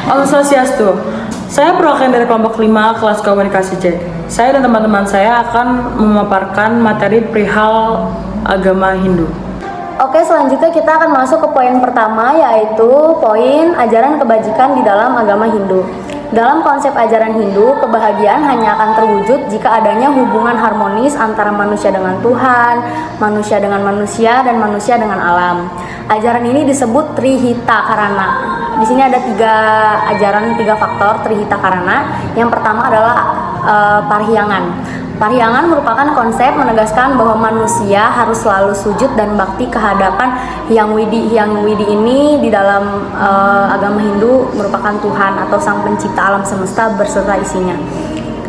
Om Swastiastu. Saya perwakilan dari kelompok 5 kelas komunikasi C. Saya dan teman-teman saya akan memaparkan materi perihal agama Hindu. Oke, selanjutnya kita akan masuk ke poin pertama, yaitu poin ajaran kebajikan di dalam agama Hindu. Dalam konsep ajaran Hindu, kebahagiaan hanya akan terwujud jika adanya hubungan harmonis antara manusia dengan Tuhan, manusia dengan manusia, dan manusia dengan alam. Ajaran ini disebut Trihita Karana. Di sini ada tiga faktor Trihita Karana. Yang pertama adalah Parhyangan. Parhyangan merupakan konsep menegaskan bahwa manusia harus selalu sujud dan bakti kehadapan Hyang Widi. Hyang Widi ini di dalam agama Hindu merupakan Tuhan atau Sang Pencipta alam semesta berserta isinya.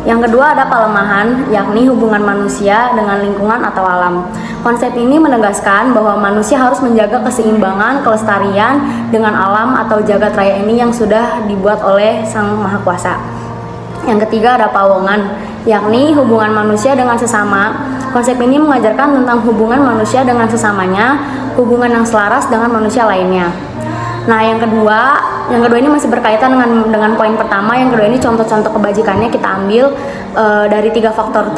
Yang kedua ada palemahan, yakni hubungan manusia dengan lingkungan atau alam. Konsep ini menegaskan bahwa manusia harus menjaga keseimbangan, kelestarian dengan alam atau jagat raya ini yang sudah dibuat oleh Sang Maha Kuasa. Yang ketiga ada pawongan, yakni hubungan manusia dengan sesama. Konsep ini mengajarkan tentang hubungan manusia dengan sesamanya, hubungan yang selaras dengan manusia lainnya. Nah, yang kedua ini masih berkaitan dengan poin pertama. Yang kedua ini contoh-contoh kebajikannya kita ambil dari tiga faktor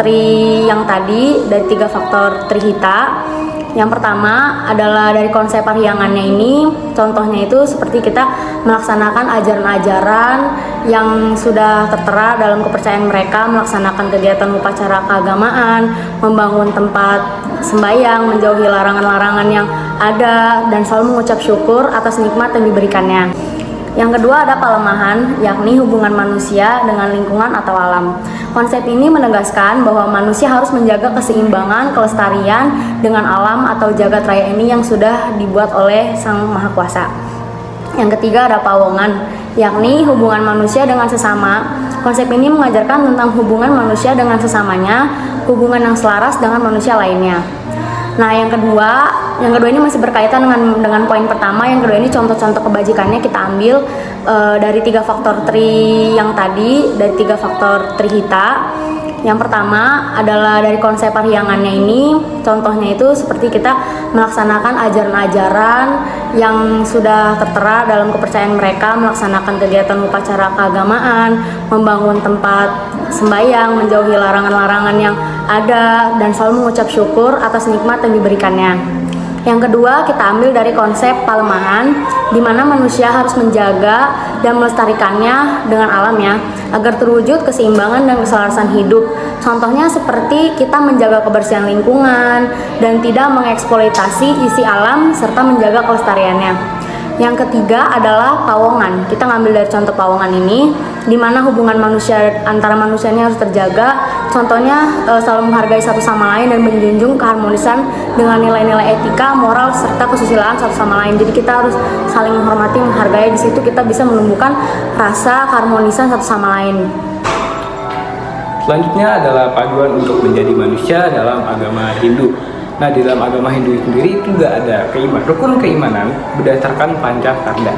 yang tadi, dari tiga faktor Trihita. Yang pertama adalah dari konsep parhyangannya ini, contohnya itu seperti kita melaksanakan ajaran-ajaran yang sudah tertera dalam kepercayaan mereka, melaksanakan kegiatan upacara keagamaan, membangun tempat sembahyang, menjauhi larangan-larangan yang ada, dan selalu mengucap syukur atas nikmat yang diberikannya. Yang kedua ada palemahan, yakni hubungan manusia dengan lingkungan atau alam. Konsep ini menegaskan bahwa manusia harus menjaga keseimbangan, kelestarian dengan alam atau jagat raya ini yang sudah dibuat oleh Sang Maha Kuasa. Yang ketiga ada pawongan, yakni hubungan manusia dengan sesama. Konsep ini mengajarkan tentang hubungan manusia dengan sesamanya, hubungan yang selaras dengan manusia lainnya. Nah, yang kedua ini masih berkaitan dengan poin pertama. Yang kedua ini contoh-contoh kebajikannya kita ambil dari tiga faktor yang tadi, dari tiga faktor Trihita. Yang pertama adalah dari konsep parhyangannya ini, contohnya itu seperti kita melaksanakan ajaran-ajaran yang sudah tertera dalam kepercayaan mereka, melaksanakan kegiatan upacara keagamaan, membangun tempat sembahyang, menjauhi larangan-larangan yang ada, dan selalu mengucap syukur atas nikmat yang diberikannya. Yang kedua kita ambil dari konsep palemahan, di mana manusia harus menjaga dan melestarikannya dengan alamnya agar terwujud keseimbangan dan keselarasan hidup. Contohnya seperti kita menjaga kebersihan lingkungan dan tidak mengeksploitasi isi alam serta menjaga kelestariannya. Yang ketiga adalah pawongan. Kita ngambil dari contoh pawongan ini, di mana hubungan manusia antara manusia ini harus terjaga. Contohnya selalu menghargai satu sama lain dan menjunjung keharmonisan dengan nilai-nilai etika, moral serta kesusilaan satu sama lain. Jadi kita harus saling menghormati, menghargai. Di situ kita bisa menumbuhkan rasa keharmonisan satu sama lain. Selanjutnya adalah paduan untuk menjadi manusia dalam agama Hindu. Nah, di dalam agama Hindu sendiri itu juga ada rukun keimanan berdasarkan Pancaskanda.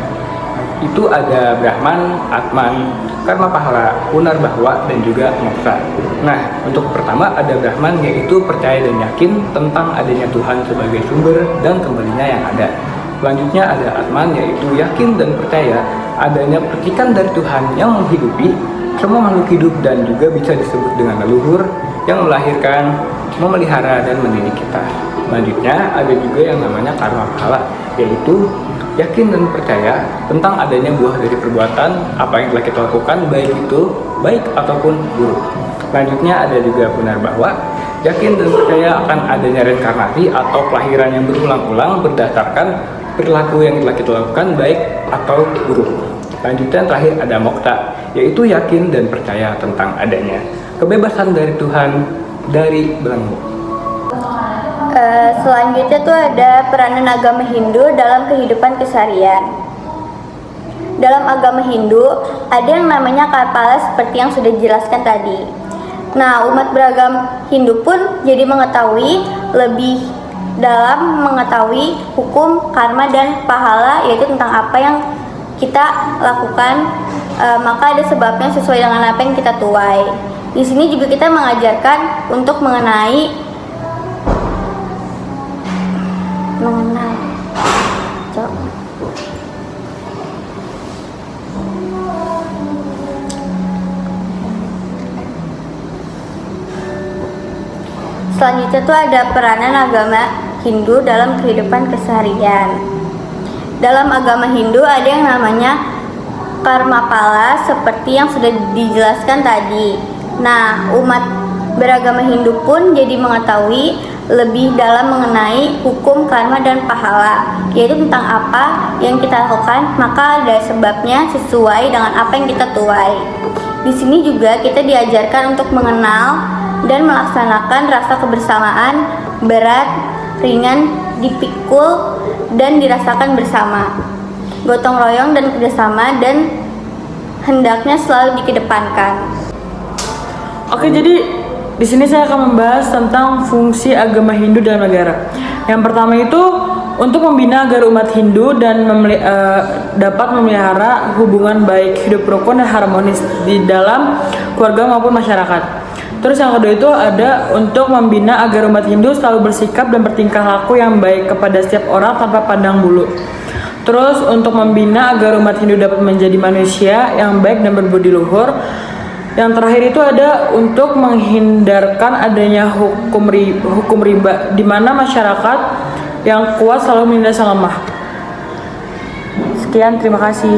Itu ada Brahman, Atman, Karma Pahala, Punarbahwa, dan juga Moksha. Nah, untuk pertama ada Brahman, yaitu percaya dan yakin tentang adanya Tuhan sebagai sumber dan kembalinya yang ada. Selanjutnya ada Atman, yaitu yakin dan percaya adanya percikan dari Tuhan yang menghidupi semua makhluk hidup dan juga bisa disebut dengan leluhur yang melahirkan, memelihara, dan mendidik kita. Selanjutnya ada juga yang namanya Karma Pahala, yaitu yakin dan percaya tentang adanya buah dari perbuatan apa yang telah kita lakukan, baik itu baik ataupun buruk. Selanjutnya ada juga Punarbahwa, yakin dan percaya akan adanya reinkarnasi atau kelahiran yang berulang-ulang berdasarkan perilaku yang telah kita lakukan, baik atau buruk. Selanjutnya terakhir ada Moksha, yaitu yakin dan percaya tentang adanya kebebasan dari Tuhan dari belenggu. Selanjutnya tuh ada peranan agama Hindu dalam kehidupan keseharian. Dalam agama Hindu ada yang namanya Kalpala seperti yang sudah dijelaskan tadi. Nah, umat beragam Hindu pun jadi mengetahui lebih dalam mengetahui hukum karma dan pahala, yaitu tentang apa yang kita lakukan, maka ada sebabnya sesuai dengan apa yang kita tuai. Di sini juga kita mengajarkan untuk mengenai Selanjutnya tuh ada peranan agama Hindu dalam kehidupan keseharian. Dalam agama Hindu ada yang namanya karmapala seperti yang sudah dijelaskan tadi. Nah, umat beragama Hindu pun jadi mengetahui lebih dalam mengenai hukum karma dan pahala, yaitu tentang apa yang kita lakukan maka ada sebabnya sesuai dengan apa yang kita tuai. Di sini juga kita diajarkan untuk mengenal dan melaksanakan rasa kebersamaan, berat, ringan, dipikul, dan dirasakan bersama. Gotong royong dan kerjasama dan hendaknya selalu dikedepankan. Oke, jadi di sini saya akan membahas tentang fungsi agama Hindu dalam negara. Yang pertama itu untuk membina agar umat Hindu dan dapat memelihara hubungan baik, hidup rukun dan harmonis di dalam keluarga maupun masyarakat. Terus yang kedua itu ada untuk membina agar umat Hindu selalu bersikap dan bertingkah laku yang baik kepada setiap orang tanpa pandang bulu. Terus untuk membina agar umat Hindu dapat menjadi manusia yang baik dan berbudi luhur. Yang terakhir itu ada untuk menghindarkan adanya hukum riba, di mana masyarakat yang kuat selalu menindas yang lemah. Sekian, terima kasih.